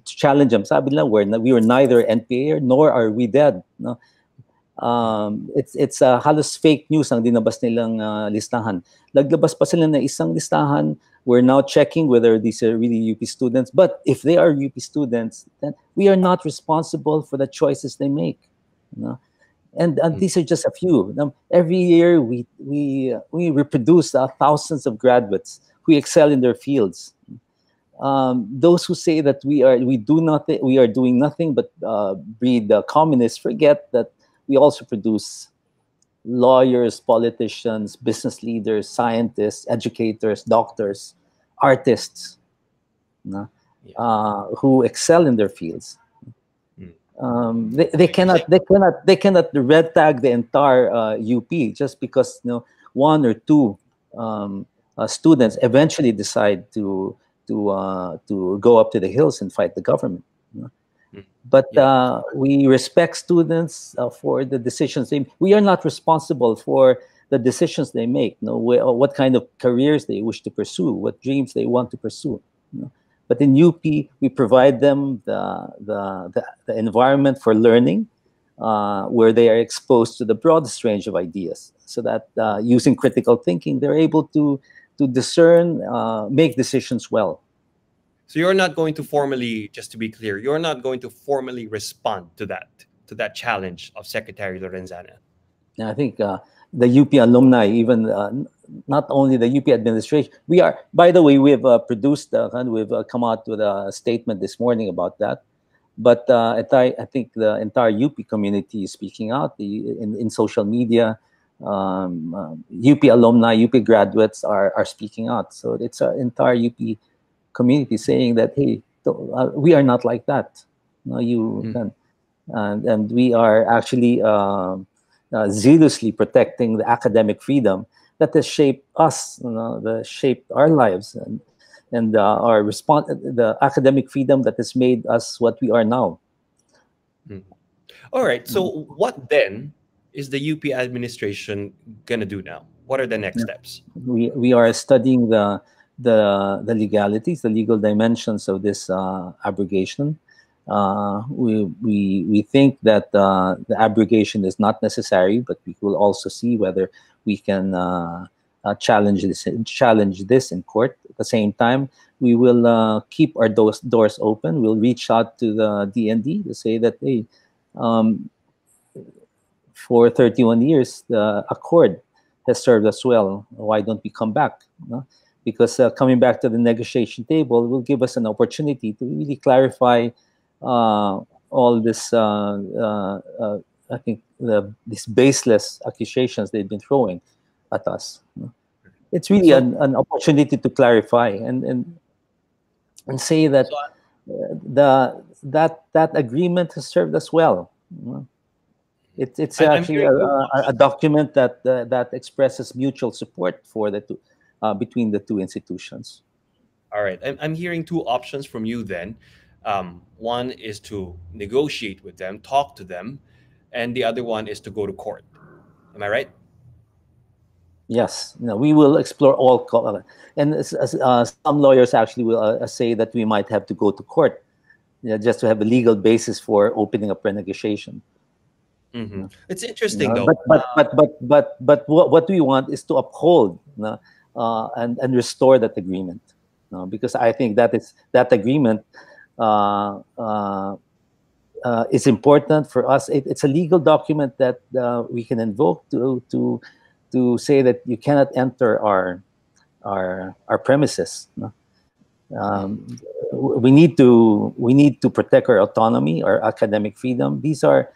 challenge them. Sabi nila, we were neither NPA nor are we dead, no? It's halos fake news ang dinabas nilang listahan. Naglabas pa sila ng isang listahan. We're now checking whether these are really UP students. But if they are UP students, then we are not responsible for the choices they make. You know? And these are just a few. Every year we reproduce thousands of graduates who excel in their fields. Those who say that we are doing nothing but breed communists forget that we also produce lawyers, politicians, business leaders, scientists, educators, doctors, artists, who excel in their fields. They cannot red tag the entire UP just because one or two students eventually decide to go up to the hills and fight the government. But we respect students for the decisions we are not responsible for the decisions they make. What kind of careers they wish to pursue, what dreams they want to pursue. But in UP, we provide them the environment for learning, where they are exposed to the broadest range of ideas, so that using critical thinking, they're able to discern, make decisions well. So you're not going to formally, just to be clear, you're not going to formally respond to that challenge of Secretary Lorenzana. And I think the UP alumni, even not only the UP administration, we are. By the way, we have produced, we've come out with a statement this morning about that. But I think the entire UP community is speaking out in social media. UP alumni, UP graduates are speaking out. So it's an entire UP community saying that, hey, we are not like that. And we are actually zealously protecting the academic freedom that has shaped us, that shaped our lives, and the academic freedom that has made us what we are now. All right. So what then is the UP administration gonna do now? What are the next steps? We are studying the legalities, the legal dimensions of this abrogation. We think that the abrogation is not necessary, but we will also see whether we can challenge this in court. At the same time, we will keep our doors open. We'll reach out to the DND to say that, hey, for 31 years, the Accord has served us well. Why don't we come back? Because coming back to the negotiation table will give us an opportunity to really clarify all this, I think, these baseless accusations they've been throwing at us. It's really an opportunity to clarify and say that that agreement has served us well. It's actually a document that expresses mutual support for between the two institutions. All right, I'm hearing two options from you then. One is to negotiate with them, talk to them, and the other one is to go to court. Am I right? Yes, we will explore all, and some lawyers actually will say that we might have to go to court, just to have a legal basis for opening up renegotiation. It's interesting, though. But what we want is to uphold and restore that agreement, because I think that agreement is important for us. It's a legal document that we can invoke to say that you cannot enter our premises. We need to protect our autonomy, our academic freedom. These are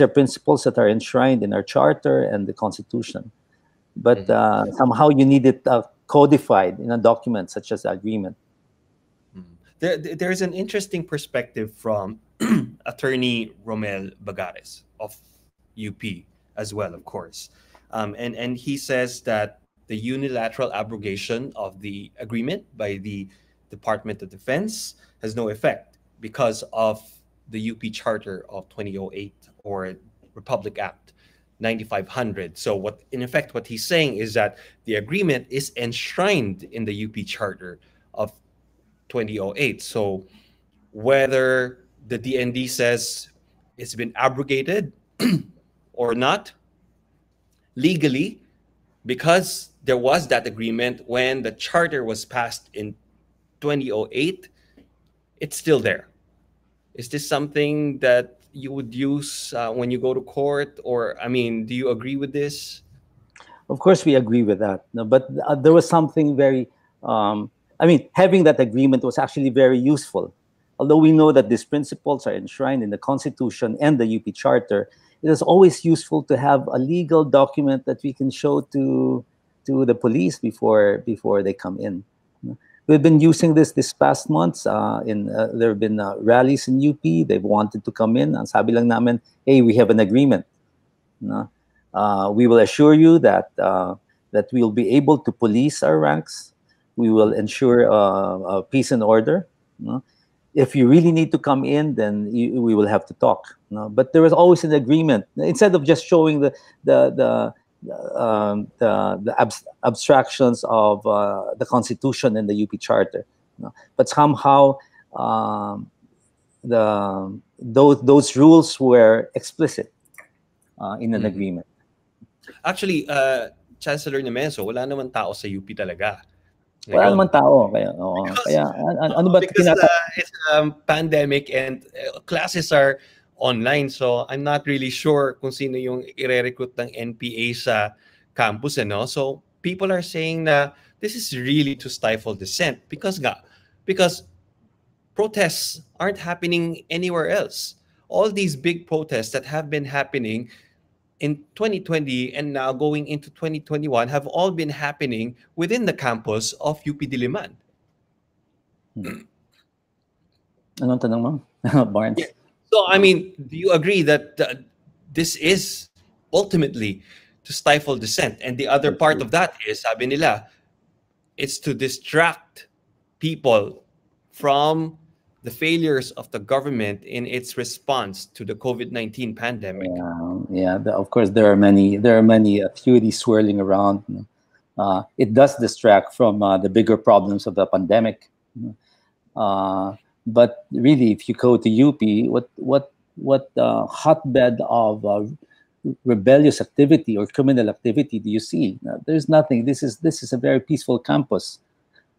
principles that are enshrined in our charter and the Constitution. But somehow you need it codified in a document such as the agreement. There's an interesting perspective from Attorney Romel Bagares of UP as well, of course. And he says that the unilateral abrogation of the agreement by the Department of Defense has no effect because of the UP Charter of 2008 or Republic Act 9500. So what in effect what he's saying is that the agreement is enshrined in the UP Charter of 2008. So whether the DND says it's been abrogated or not legally, because there was that agreement when the charter was passed in 2008, it's still there. Is this something that you would use when you go to court? Or, I mean, do you agree with this? Of course, we agree with that. No, but there was something very, I mean, having that agreement was actually very useful. Although we know that these principles are enshrined in the Constitution and the UP Charter, it is always useful to have a legal document that we can show to the police before they come in. We've been using this past months. There have been rallies in UP. They've wanted to come in. Ang sabi lang namin, hey, we have an agreement. No? We will assure you that that we'll be able to police our ranks. We will ensure peace and order. No? If you really need to come in, then we will have to talk. No? But there was always an agreement. Instead of just showing the abstractions of the Constitution and the UP Charter, no? But somehow those rules were explicit in an agreement. Actually, Chancellor Nemenzo, wala naman tao sa UP talaga. Wala naman tao. Ano ba? Because it's a pandemic and classes are online. So I'm not really sure kung sino yung i-recruit ng NPA sa campus. So people are saying na this is really to stifle dissent because protests aren't happening anywhere else. All these big protests that have been happening in 2020 and now going into 2021 have all been happening within the campus of UP Diliman. Anong tanong mo, Barnes? Yeah. So, I mean, do you agree that this is ultimately to stifle dissent? And the other part of that is, sabi nila, it's to distract people from the failures of the government in its response to the COVID-19 pandemic. Of course, there are many theories swirling around. It does distract from the bigger problems of the pandemic. But really, if you go to UP, what hotbed of rebellious activity or criminal activity do you see? There's nothing. This is a very peaceful campus.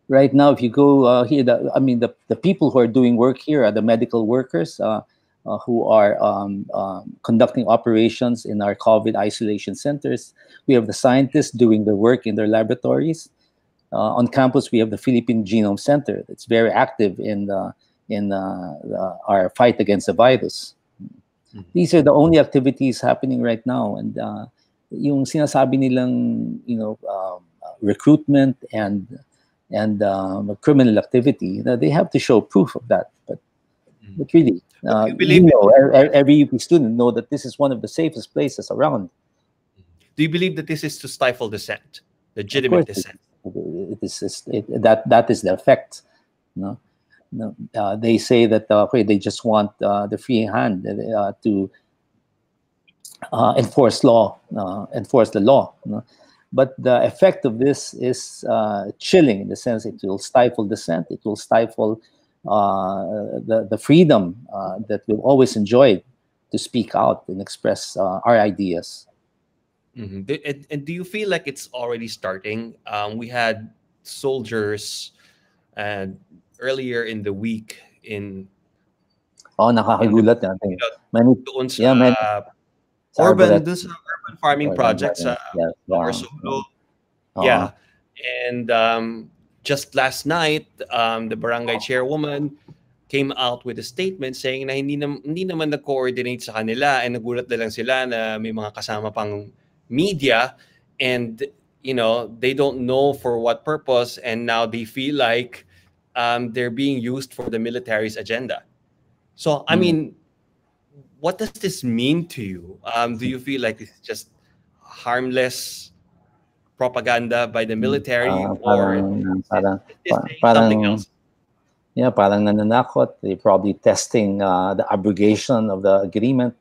Right now, if you go here, the people who are doing work here are the medical workers who are conducting operations in our COVID isolation centers. We have the scientists doing their work in their laboratories. On campus, we have the Philippine Genome Center that's very active in our fight against the virus. These are the only activities happening right now, and yung sinasabi nilang recruitment and criminal activity, they have to show proof of that. But really, every UP student know that this is one of the safest places around. Do you believe that this is to stifle dissent, legitimate dissent? That is the effect. No, they say that they just want the free hand to enforce the law. No? But the effect of this is chilling in the sense it will stifle dissent. It will stifle the freedom that we've always enjoyed to speak out and express our ideas. And do you feel like it's already starting? We had soldiers earlier in the week in nakakagulat natin. Urban farming projects Lower Solo. Yeah. And just last night, the barangay chairwoman came out with a statement saying na hindi naman na-coordinate sa kanila and nagulat na lang sila na may mga kasama pang media and they don't know for what purpose and now they feel like they're being used for the military's agenda. So I mean, what does this mean to you? Do you feel like it's just harmless propaganda by the military, or is this saying something parang else? yeah, parang nananakot. They're probably testing the abrogation of the agreement.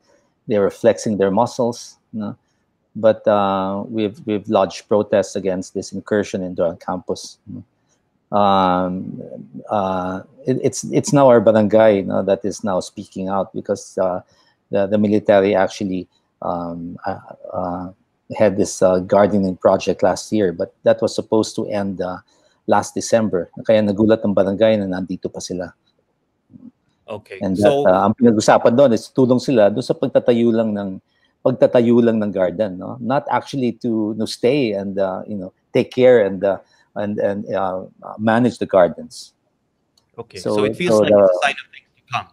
They're flexing their muscles. But we've lodged protests against this incursion into our campus. Um, it's now our barangay that is now speaking out, because the military actually had this gardening project last year, but that was supposed to end last December. Kaya nagulat ang barangay na nandito pa sila. Okay, And that so ang pinag-usapan doon is tulong sila doon sa pagtatayo lang ng garden, no? Not actually to stay and take care and manage the gardens. okay, So, so it feels like it's a sign of things to come.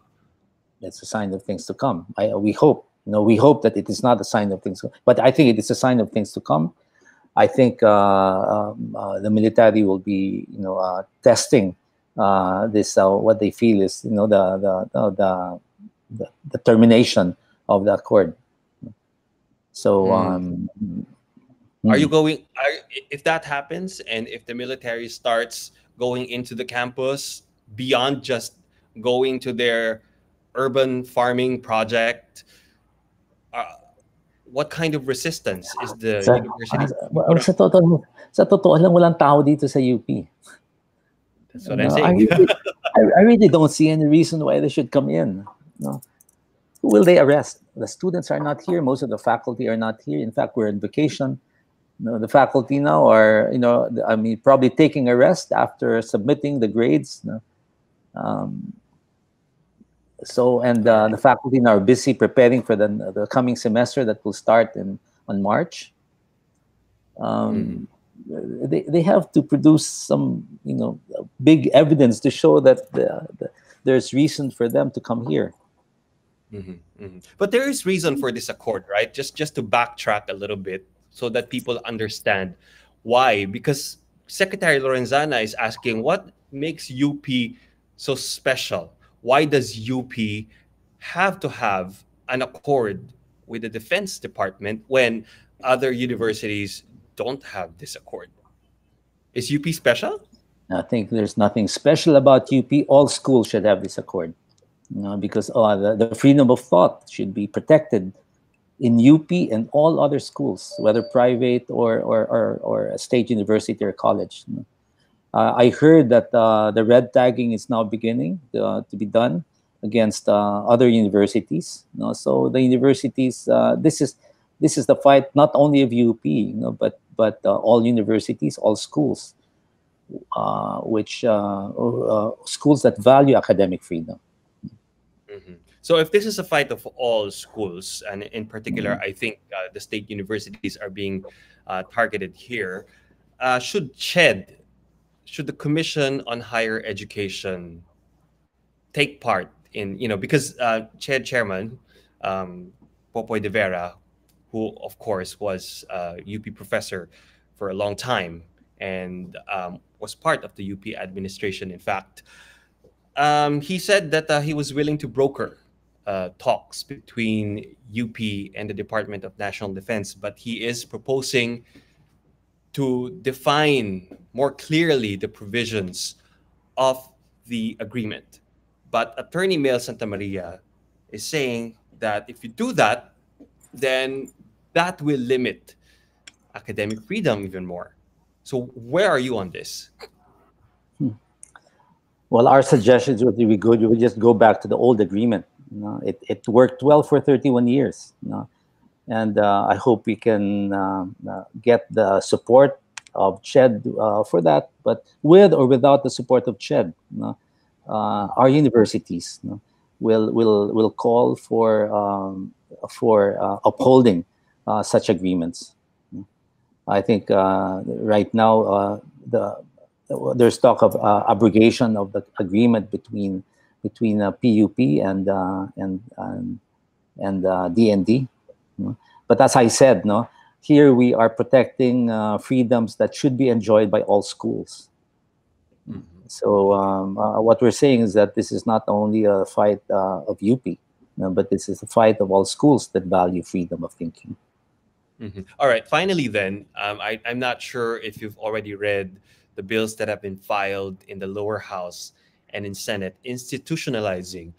It's a sign of things to come. We hope, we hope that it is not a sign of things, but I think it is a sign of things to come. I think the military will be, testing this. What they feel is, the termination of the accord. So, Are you going? If that happens, and if the military starts going into the campus beyond just going to their urban farming project, what kind of resistance is the university? Sa totoo lang, walang tao dito sa UP. That's what I'm saying. I really don't see any reason why they should come in. Who will they arrest? The students are not here. Most of the faculty are not here. In fact, we're on vacation. The faculty now are, probably taking a rest after submitting the grades. The faculty now are busy preparing for the coming semester that will start on March. They have to produce some, big evidence to show that there's reason for them to come here. But there is reason for this accord, right? Just to backtrack a little bit so that people understand why. Because Secretary Lorenzana is asking, what makes UP so special? Why does UP have to have an accord with the Defense Department when other universities don't have this accord? Is UP special? I think there's nothing special about UP. All schools should have this accord, because the freedom of thought should be protected in UP and all other schools, whether private or a state university or college. I heard that the red tagging is now beginning to be done against other universities. So the universities, this is the fight not only of UP, but all universities, all schools, schools that value academic freedom. So if this is a fight of all schools, and in particular, I think the state universities are being targeted here, should the Commission on Higher Education take part in, because CHED chairman, Popoy de Vera, who of course was a UP professor for a long time and was part of the UP administration, in fact, he said that he was willing to broker talks between UP and the Department of National Defense, but he is proposing to define more clearly the provisions of the agreement. But Attorney Mel Santa Maria is saying that if you do that, then that will limit academic freedom even more. So where are you on this? Well, our suggestions would be good. You would just go back to the old agreement. It worked well for 31 years. And I hope we can get the support of CHED for that. But with or without the support of CHED, our universities will call for upholding such agreements. I think right now there's talk of abrogation of the agreement between PUP and DND. But as I said, here we are protecting freedoms that should be enjoyed by all schools. So what we're saying is that this is not only a fight of UP. but this is a fight of all schools that value freedom of thinking. All right. Finally, then, I'm not sure if you've already read the bills that have been filed in the lower house and in Senate institutionalizing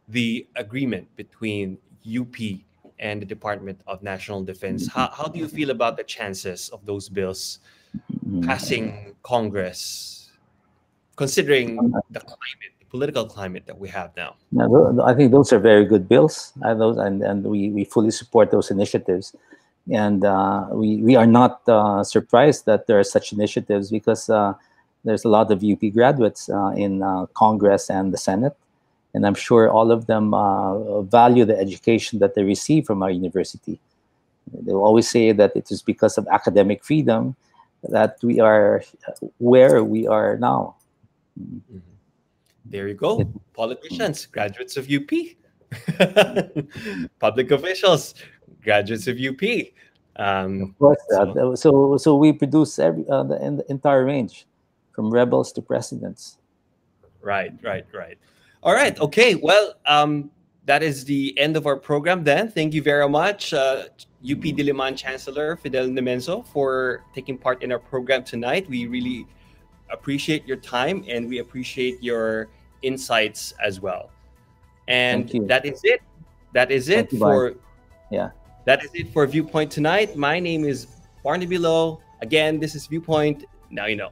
the agreement between UP and the Department of National Defense. How do you feel about the chances of those bills passing Congress, considering the climate, the political climate that we have now? I think those are very good bills, and we fully support those initiatives. And we are not surprised that there are such initiatives, because there's a lot of UP graduates in Congress and the Senate. And I'm sure all of them value the education that they receive from our university. They will always say that it is because of academic freedom that we are where we are now. There you go. Politicians, graduates of UP. Public officials, graduates of UP. Of course, so we produce the entire range, from rebels to presidents. Right. All right. Okay. Well, that is the end of our program then. Thank you very much, UP Diliman Chancellor Fidel Nemenzo, for taking part in our program tonight. We really appreciate your time, and we appreciate your insights as well. And that is it. That is it for That is it for Viewpoint tonight. My name is Barnaby Lo. Again, this is Viewpoint. Now you know.